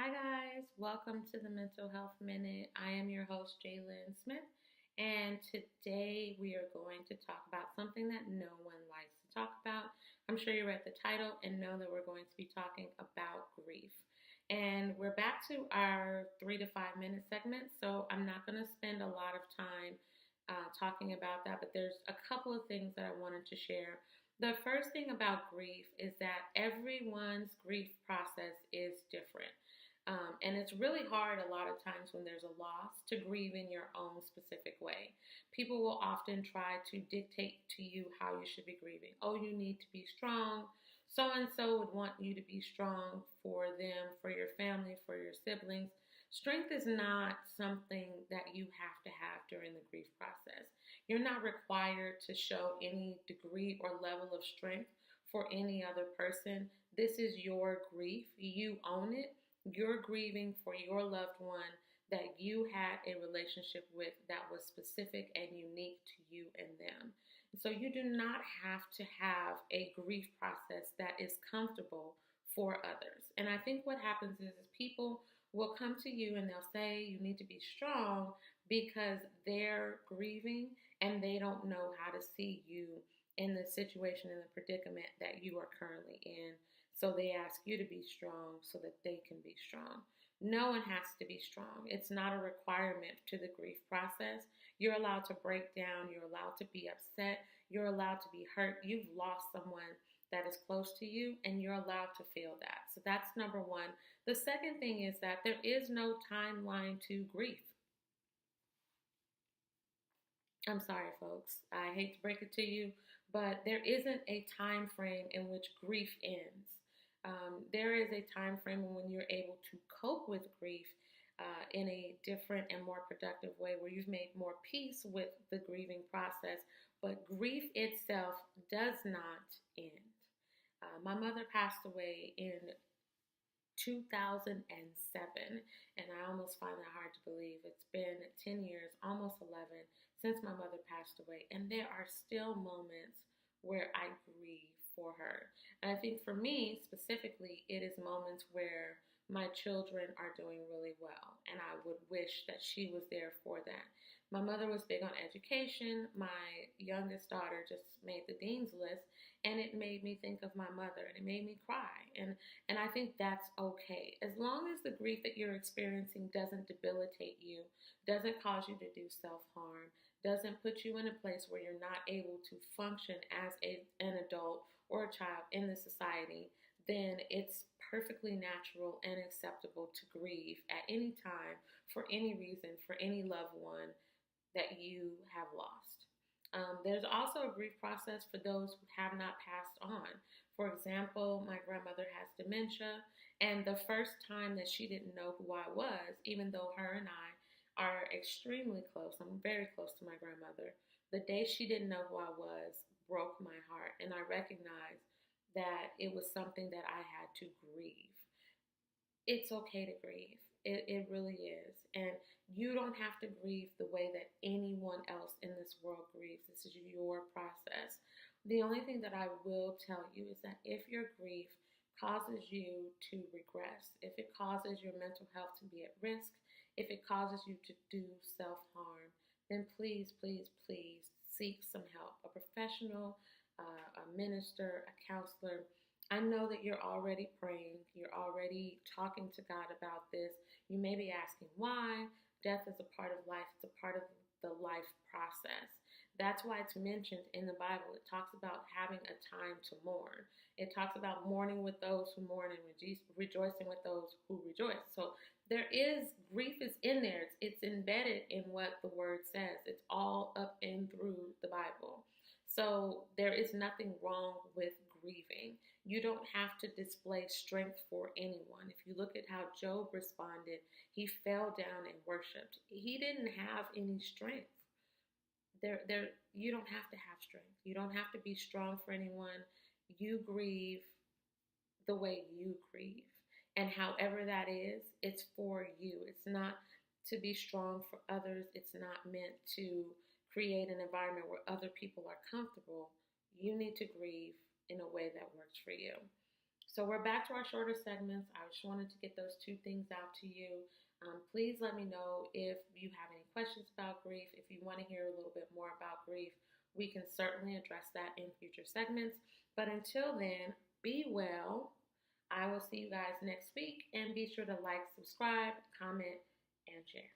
Hi, guys. Welcome to the Mental Health Minute. I am your host, Jalen Smith, and today we are going to talk about something that no one likes to talk about. I'm sure you read the title and know that we're going to be talking about grief. And we're back to our 3 to 5 minute segment, so I'm not going to spend a lot of time talking about that, but there's a couple of things that I wanted to share. The first thing about grief is that everyone's grief process is different. And it's really hard a lot of times when there's a loss to grieve in your own specific way. People will often try to dictate to you how you should be grieving. Oh, you need to be strong. So and so would want you to be strong for them, for your family, for your siblings. Strength is not something that you have to have during the grief process. You're not required to show any degree or level of strength for any other person. This is your grief. You own it. You're grieving for your loved one that you had a relationship with that was specific and unique to you and them. So you do not have to have a grief process that is comfortable for others. And I think what happens is people will come to you and they'll say you need to be strong because they're grieving and they don't know how to see you in the situation, in the predicament that you are currently in. So they ask you to be strong so that they can be strong. No one has to be strong. It's not a requirement to the grief process. You're allowed to break down. You're allowed to be upset. You're allowed to be hurt. You've lost someone that is close to you, and you're allowed to feel that. So that's number one. The second thing is that there is no timeline to grief. I'm sorry, folks. I hate to break it to you, but there isn't a time frame in which grief ends. There is a time frame when you're able to cope with grief in a different and more productive way where you've made more peace with the grieving process, but grief itself does not end. My mother passed away in 2007, and I almost find that hard to believe. It's been 10 years, almost 11, since my mother passed away, and there are still moments where I grieve for her. And I think for me specifically, it is moments where my children are doing really well, and I would wish that she was there for that. My mother was big on education. My youngest daughter just made the dean's list, and it made me think of my mother, and it made me cry. And I think that's okay. As long as the grief that you're experiencing doesn't debilitate you, doesn't cause you to do self-harm, doesn't put you in a place where you're not able to function as an adult or a child in the society, then it's perfectly natural and acceptable to grieve at any time for any reason for any loved one that you have lost. There's also a grief process for those who have not passed on. For example, my grandmother has dementia, and the first time that she didn't know who I was, even though her and I are extremely close, I'm very close to my grandmother, the day she didn't know who I was broke my heart, and I recognized that it was something that I had to grieve. It's okay to grieve. It really is. And you don't have to grieve the way that anyone else in this world grieves. This is your process. The only thing that I will tell you is that if your grief causes you to regress, if it causes your mental health to be at risk, if it causes you to do self-harm, then please, please, please seek some help. A professional, a minister, a counselor. I know that you're already praying. You're already talking to God about this. You may be asking why. Death is a part of life. It's a part of the life process. That's why it's mentioned in the Bible. It talks about having a time to mourn. It talks about mourning with those who mourn and rejoicing with those who rejoice. So grief is in there. It's embedded in what the word says. It's all up and through the Bible. So there is nothing wrong with grieving. You don't have to display strength for anyone. If you look at how Job responded, he fell down and worshiped. He didn't have any strength. You don't have to have strength. You don't have to be strong for anyone. You grieve the way you grieve. And however that is, it's for you. It's not to be strong for others. It's not meant to create an environment where other people are comfortable. You need to grieve in a way that works for you. So we're back to our shorter segments. I just wanted to get those two things out to you. Please let me know if you have any questions about grief. If you want to hear a little bit more about grief, we can certainly address that in future segments. But until then, be well. I will see you guys next week, and be sure to like, subscribe, comment, and share.